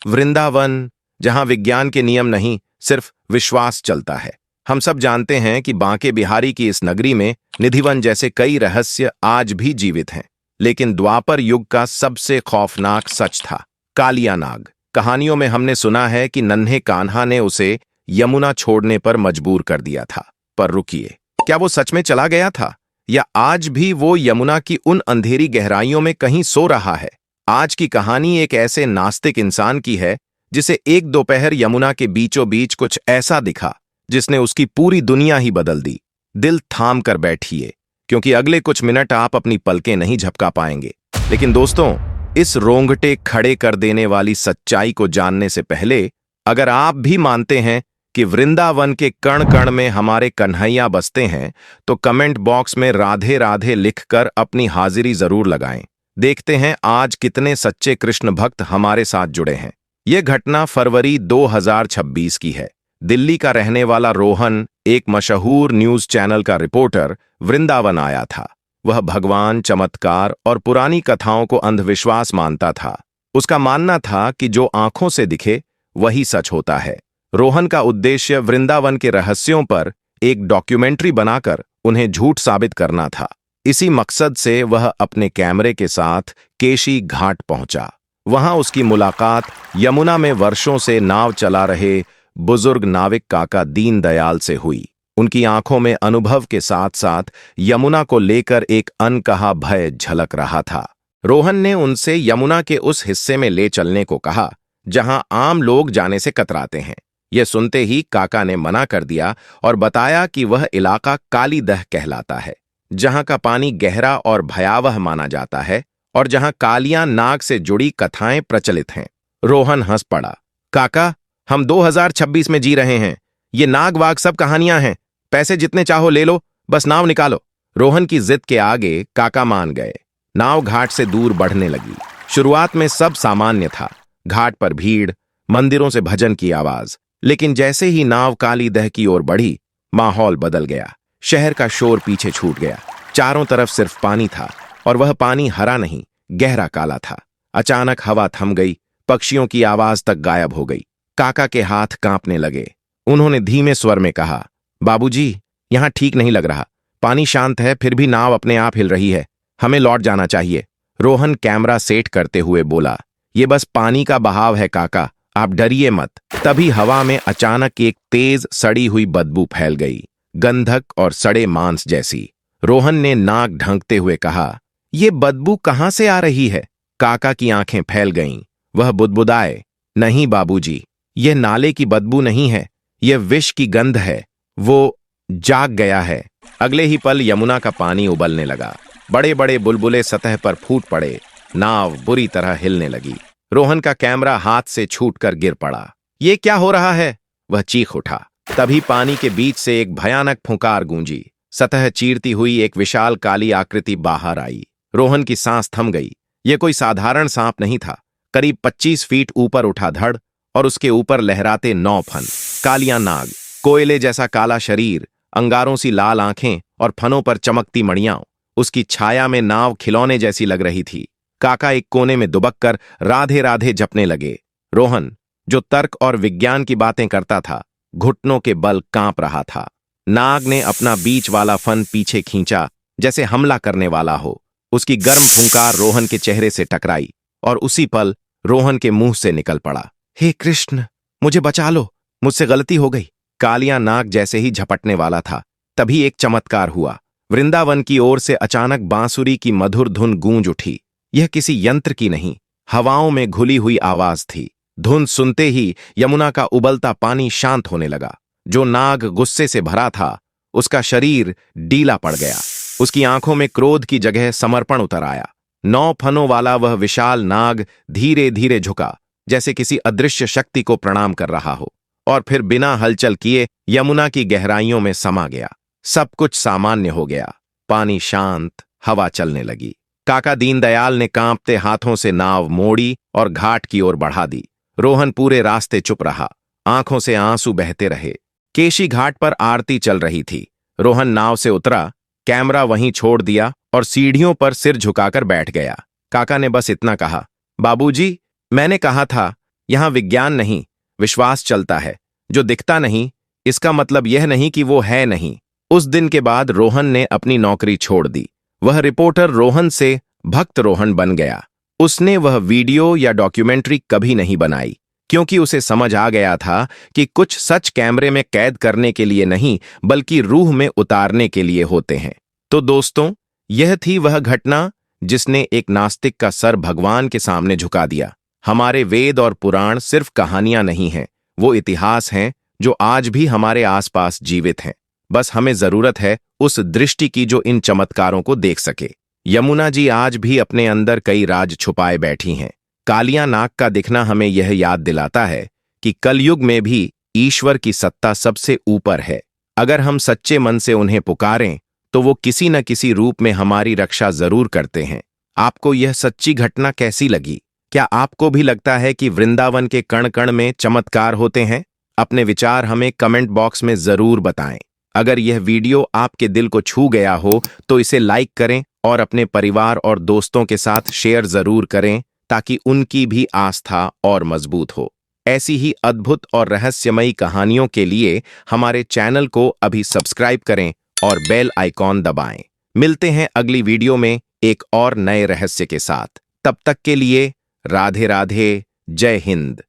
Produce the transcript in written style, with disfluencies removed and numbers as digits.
वृंदावन, जहां विज्ञान के नियम नहीं, सिर्फ विश्वास चलता है। हम सब जानते हैं कि बांके बिहारी की इस नगरी में निधिवन जैसे कई रहस्य आज भी जीवित हैं। लेकिन द्वापर युग का सबसे खौफनाक सच था कालिया नाग। कहानियों में हमने सुना है कि नन्हे कान्हा ने उसे यमुना छोड़ने पर मजबूर कर दिया था। पर रुकिए, क्या वो सच में चला गया था, या आज भी वो यमुना की उन अंधेरी गहराइयों में कहीं सो रहा है? आज की कहानी एक ऐसे नास्तिक इंसान की है जिसे एक दोपहर यमुना के बीचों बीच कुछ ऐसा दिखा जिसने उसकी पूरी दुनिया ही बदल दी। दिल थाम कर बैठिए, क्योंकि अगले कुछ मिनट आप अपनी पलकें नहीं झपका पाएंगे। लेकिन दोस्तों, इस रोंगटे खड़े कर देने वाली सच्चाई को जानने से पहले, अगर आप भी मानते हैं कि वृंदावन के कण कण में हमारे कन्हैया बसते हैं, तो कमेंट बॉक्स में राधे राधे लिखकर अपनी हाजिरी जरूर लगाएं। देखते हैं आज कितने सच्चे कृष्ण भक्त हमारे साथ जुड़े हैं। यह घटना फरवरी 2026 की है। दिल्ली का रहने वाला रोहन, एक मशहूर न्यूज चैनल का रिपोर्टर, वृंदावन आया था। वह भगवान, चमत्कार और पुरानी कथाओं को अंधविश्वास मानता था। उसका मानना था कि जो आंखों से दिखे वही सच होता है। रोहन का उद्देश्य वृंदावन के रहस्यों पर एक डॉक्यूमेंट्री बनाकर उन्हें झूठ साबित करना था। इसी मकसद से वह अपने कैमरे के साथ केशी घाट पहुंचा। वहां उसकी मुलाकात यमुना में वर्षों से नाव चला रहे बुजुर्ग नाविक काका दीनदयाल से हुई। उनकी आंखों में अनुभव के साथ साथ यमुना को लेकर एक अनकहा भय झलक रहा था। रोहन ने उनसे यमुना के उस हिस्से में ले चलने को कहा जहां आम लोग जाने से कतराते हैं। यह सुनते ही काका ने मना कर दिया और बताया कि वह इलाका कालीदह कहलाता है, जहां का पानी गहरा और भयावह माना जाता है और जहां कालियां नाग से जुड़ी कथाएं प्रचलित हैं। रोहन हंस पड़ा। काका, हम 2026 में जी रहे हैं। ये नाग वाग सब कहानियां हैं। पैसे जितने चाहो ले लो, बस नाव निकालो। रोहन की जिद के आगे काका मान गए। नाव घाट से दूर बढ़ने लगी। शुरुआत में सब सामान्य था। घाट पर भीड़, मंदिरों से भजन की आवाज। लेकिन जैसे ही नाव कालीदह की ओर बढ़ी, माहौल बदल गया। शहर का शोर पीछे छूट गया। चारों तरफ सिर्फ पानी था, और वह पानी हरा नहीं, गहरा काला था। अचानक हवा थम गई। पक्षियों की आवाज तक गायब हो गई। काका के हाथ कांपने लगे। उन्होंने धीमे स्वर में कहा, बाबूजी, यहां ठीक नहीं लग रहा। पानी शांत है, फिर भी नाव अपने आप हिल रही है। हमें लौट जाना चाहिए। रोहन कैमरा सेट करते हुए बोला, ये बस पानी का बहाव है काका, आप डरिए मत। तभी हवा में अचानक एक तेज सड़ी हुई बदबू फैल गई, गंधक और सड़े मांस जैसी। रोहन ने नाक ढंकते हुए कहा, ये बदबू कहां से आ रही है? काका की आंखें फैल गईं। वह बुदबुदाए, नहीं बाबूजी, यह नाले की बदबू नहीं है, यह विष की गंध है। वो जाग गया है। अगले ही पल यमुना का पानी उबलने लगा। बड़े बड़े बुलबुले सतह पर फूट पड़े। नाव बुरी तरह हिलने लगी। रोहन का कैमरा हाथ से छूटकर गिर पड़ा। ये क्या हो रहा है? वह चीख उठा। तभी पानी के बीच से एक भयानक फुंकार गूंजी। सतह चीरती हुई एक विशाल काली आकृति बाहर आई। रोहन की सांस थम गई। यह कोई साधारण सांप नहीं था। करीब 25 फीट ऊपर उठा धड़, और उसके ऊपर लहराते 9 फन। कालियां नाग, कोयले जैसा काला शरीर, अंगारों सी लाल आंखें और फनों पर चमकती मणियां। उसकी छाया में नाव खिलौने जैसी लग रही थी। काका एक कोने में दुबक कर राधे राधे जपने लगे। रोहन, जो तर्क और विज्ञान की बातें करता था, घुटनों के बल कांप रहा था। नाग ने अपना बीच वाला फन पीछे खींचा, जैसे हमला करने वाला हो। उसकी गर्म फुंकार रोहन के चेहरे से टकराई, और उसी पल रोहन के मुंह से निकल पड़ा, हे कृष्ण, मुझे बचा लो, मुझसे गलती हो गई। कालिया नाग जैसे ही झपटने वाला था, तभी एक चमत्कार हुआ। वृंदावन की ओर से अचानक बांसुरी की मधुर धुन गूंज उठी। यह किसी यंत्र की नहीं, हवाओं में घुली हुई आवाज थी। धुन सुनते ही यमुना का उबलता पानी शांत होने लगा। जो नाग गुस्से से भरा था, उसका शरीर डीला पड़ गया। उसकी आंखों में क्रोध की जगह समर्पण उतर आया। 9 फनों वाला वह विशाल नाग धीरे धीरे झुका, जैसे किसी अदृश्य शक्ति को प्रणाम कर रहा हो, और फिर बिना हलचल किए यमुना की गहराइयों में समा गया। सब कुछ सामान्य हो गया। पानी शांत, हवा चलने लगी। काका दीनदयाल ने कांपते हाथों से नाव मोड़ी और घाट की ओर बढ़ा दी। रोहन पूरे रास्ते चुप रहा, आंखों से आंसू बहते रहे। केशी घाट पर आरती चल रही थी। रोहन नाव से उतरा, कैमरा वहीं छोड़ दिया और सीढ़ियों पर सिर झुकाकर बैठ गया। काका ने बस इतना कहा, बाबूजी, मैंने कहा था यहाँ विज्ञान नहीं, विश्वास चलता है। जो दिखता नहीं, इसका मतलब यह नहीं कि वो है नहीं। उस दिन के बाद रोहन ने अपनी नौकरी छोड़ दी। वह रिपोर्टर रोहन से भक्त रोहन बन गया। उसने वह वीडियो या डॉक्यूमेंट्री कभी नहीं बनाई, क्योंकि उसे समझ आ गया था कि कुछ सच कैमरे में कैद करने के लिए नहीं, बल्कि रूह में उतारने के लिए होते हैं। तो दोस्तों, यह थी वह घटना जिसने एक नास्तिक का सर भगवान के सामने झुका दिया। हमारे वेद और पुराण सिर्फ कहानियां नहीं हैं, वो इतिहास हैं जो आज भी हमारे आसपास जीवित हैं। बस हमें जरूरत है उस दृष्टि की जो इन चमत्कारों को देख सके। यमुना जी आज भी अपने अंदर कई राज छुपाए बैठी हैं। कालियां नाग का दिखना हमें यह याद दिलाता है कि कलयुग में भी ईश्वर की सत्ता सबसे ऊपर है। अगर हम सच्चे मन से उन्हें पुकारें तो वो किसी न किसी रूप में हमारी रक्षा जरूर करते हैं। आपको यह सच्ची घटना कैसी लगी? क्या आपको भी लगता है कि वृंदावन के कण कण में चमत्कार होते हैं? अपने विचार हमें कमेंट बॉक्स में जरूर बताएं। अगर यह वीडियो आपके दिल को छू गया हो तो इसे लाइक करें और अपने परिवार और दोस्तों के साथ शेयर जरूर करें, ताकि उनकी भी आस्था और मजबूत हो। ऐसी ही अद्भुत और रहस्यमयी कहानियों के लिए हमारे चैनल को अभी सब्सक्राइब करें और बेल आइकॉन दबाएं। मिलते हैं अगली वीडियो में एक और नए रहस्य के साथ। तब तक के लिए राधे राधे, जय हिंद।